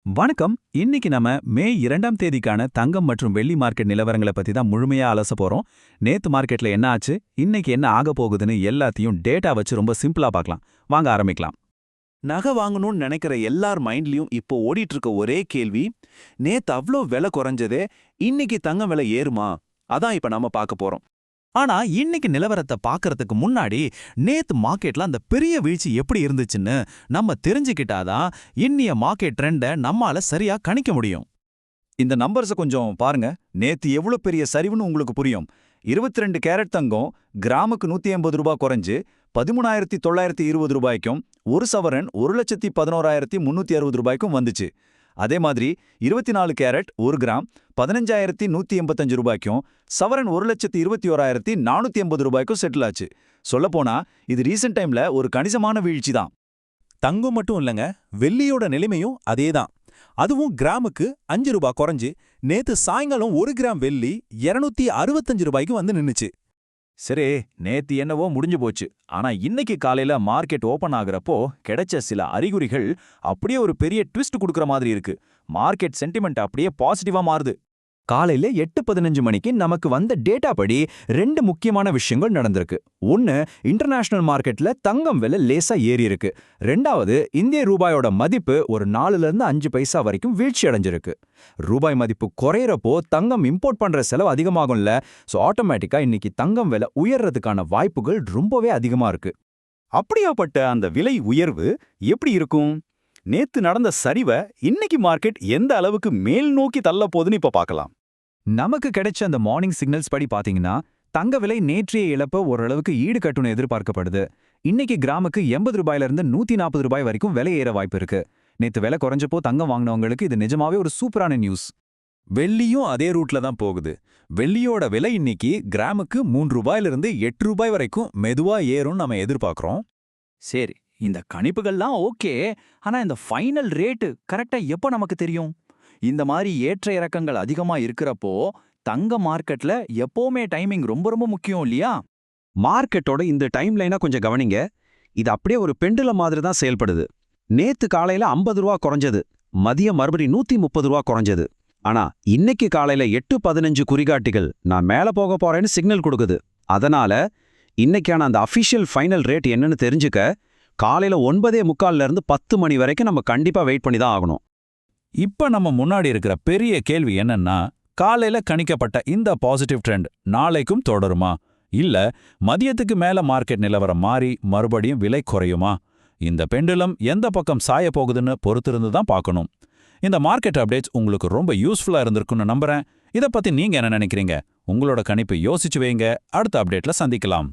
வணக்கம். இன்னைக்கு நம்ம மே 2ஆம் தேதிக்கான தங்கம் மற்றும் வெள்ளி மார்க்கெட் நிலவரங்களை பத்தி தான் முழுமையா அலச போறோம். நேத்து மார்க்கெட்ல என்ன ஆச்சு, இன்னைக்கு என்ன ஆக போகுதுன்னு எல்லாத்தையும் டேட்டா வச்சு ரொம்ப சிம்பிளா பார்க்கலாம். வாங்க ஆரம்பிக்கலாம். நகை வாங்கணும்னு நினைக்கிற எல்லார் மைண்ட்லயும் இப்போ ஓடிட்டு இருக்க ஒரே கேள்வி, நேத்து அவ்ளோ விலை குறைஞ்சதே, இன்னைக்கு தங்கம் விலை ஏறுமா? அதான் இப்ப நம்ம பார்க்க போறோம். ஆனா இன்னைக்கு நிலவரத்தை பார்க்கறதுக்கு முன்னாடி நேத்து மார்க்கெட்ல அந்த பெரிய வீழ்ச்சி எப்படி இருந்துச்சுன்னு நம்ம தெரிஞ்சுக்கிட்டாதான் இன்னிய மார்க்கெட் ட்ரெண்ட நம்மால சரியா கணிக்க முடியும். இந்த நம்பர்ஸை கொஞ்சம் பாருங்க. நேத்து எவ்வளவு பெரிய சரிவுன்னு உங்களுக்கு புரியும். 22 கேரட் தங்கம் கிராமுக்கு 180 ரூபாய் குறைஞ்சு 13,920 ரூபாய்க்கும், ஒரு சவரன் 1,11,360 ரூபாய்க்கும் வந்துச்சு. அதே மாதிரி 24 கேரட் 1 கிராம் 15,185 ரூபாய்க்கும், சவரன் 1,21,480 ரூபாய்க்கும் செட்டில் ஆச்சு. சொல்லப்போனா இது ரீசெண்ட் டைம்ல ஒரு கணிசமான வீழ்ச்சி தான். தங்கம் மட்டும் இல்லைங்க, வெள்ளியோட நிலைமையும் அதேதான். அதுவும் கிராமுக்கு 5 ரூபாய் குறைஞ்சு நேத்து சாயங்காலம் 1 கிராம் வெள்ளி 265 ரூபாய்க்கு வந்து நின்னுச்சு. சரி, நேத்து என்னவோ முடிஞ்சு போச்சு. ஆனா இன்னைக்கு காலையில மார்க்கெட் ஓபன் ஆகுறப்போ கிடைச்ச சில அறிகுறிகள் அப்படியே ஒரு பெரிய ட்விஸ்ட் கொடுக்கற மாதிரி இருக்கு. மார்க்கெட் சென்டிமெண்ட் அப்படியே பாசிட்டிவா மாறுது. காலையில 8:15 மணிக்கு நமக்கு வந்த டேட்டா படி 2 முக்கியமான விஷயங்கள் நடந்திருக்கு. ஒன்னு, இன்டர்நேஷனல் மார்க்கெட்ல தங்கம் விலை லேசா ஏறி இருக்கு. ரெண்டாவது, இந்திய ரூபாயோட மதிப்பு ஒரு 4ல இருந்து 5 பைசா வரைக்கும் வீழ்ச்சி அடைஞ்சிருக்கு. ரூபாய் மதிப்பு குறையறப்போ தங்கம் இம்போர்ட் பண்ற செலவு அதிகமாகும்ல, சோ ஆட்டோமேட்டிக்கா இன்னைக்கு தங்கம் விலை உயர்றதுக்கான வாய்ப்புகள் ரொம்பவே அதிகமா இருக்கு. அப்படியாப்பட்ட அந்த விலை உயர்வு எப்படி இருக்கும்? நேத்து நடந்த சரிவை இன்னைக்கு மார்க்கெட் எந்த அளவுக்கு மேல் நோக்கி தள்ள போகுதுன்னு இப்ப பார்க்கலாம். நமக்கு கிடைச்ச அந்த மார்னிங் சிக்னல்ஸ் படி பாத்தீங்கன்னா, தங்க விலை நேற்றைய இழப்ப ஓரளவுக்கு ஈடுகட்டும்னு எதிர்பார்க்கப்படுது. இன்னைக்கு கிராமுக்கு 80 ரூபாயில இருந்து 140 ரூபாய் வரைக்கும் விலை ஏற வாய்ப்பு இருக்கு. நேத்து விலை குறைஞ்சப்போ தங்கம் வாங்கினவங்களுக்கு இது நிஜமாவே ஒரு சூப்பரான நியூஸ். வெள்ளியும் அதே ரூட்ல தான் போகுது. வெள்ளியோட விலை இன்னைக்கு கிராமுக்கு 3 ரூபாயிலிருந்து 8 ரூபாய் வரைக்கும் மெதுவா ஏறும்னு நம்ம எதிர்பார்க்கிறோம். சரி, இந்த கணிப்புகள்லாம் ஓகே. ஆனா இந்த ஃபைனல் ரேட்டு கரெக்டா எப்போ நமக்கு தெரியும்? இந்த மாதிரி ஏற்ற இறக்கங்கள் அதிகமா இருக்கிறப்போ தங்க மார்க்கெட்ல எப்பவுமே டைமிங் ரொம்ப ரொம்ப முக்கியம் இல்லையா? மார்க்கெட்டோட இந்த டைம் லைனா கொஞ்சம் கவனிங்க. இது அப்படியே ஒரு பெண்டுலம் மாதிரி தான் செயல்படுது. நேத்து காலையில 50 ரூபா குறைஞ்சது, மதியம் மறுபடியும் 130 ரூபா குறைஞ்சது. ஆனா இன்னைக்கு காலையில 8:15 குறிகாட்டிகள் நான் மேல போக போறேன்னு சிக்னல் கொடுக்குது. அதனால இன்னைக்கான அந்த அஃபிஷியல் ஃபைனல் ரேட் என்னன்னு தெரிஞ்சுக்க காலையில 9:45ல இருந்து 10 மணி வரைக்கும் நம்ம கண்டிப்பா வெயிட் பண்ணி தான் ஆகணும். இப்ப நம்ம முன்னாடி இருக்கிற பெரிய கேள்வி என்னன்னா, காலையில கணிக்கப்பட்ட இந்த பாசிட்டிவ் ட்ரெண்ட் நாளைக்கும் தொடருமா? இல்ல மதியத்துக்கு மேல மார்க்கெட் நிலவரம் மாறி மறுபடியும் விலை குறையுமா? இந்த பெண்டுலம் எந்த பக்கம் சாய போகுதுன்னு பொறுத்திருந்து தான் பார்க்கணும். இந்த மார்க்கெட் அப்டேட்ஸ் உங்களுக்கு ரொம்ப யூஸ்ஃபுல்லா இருந்திருக்குன்னு நம்புறேன். இதை பத்தி நீங்க என்ன நினைக்கிறீங்க? உங்களோட கணிப்பு யோசிச்சு வைங்க. அடுத்த அப்டேட்ல சந்திக்கலாம்.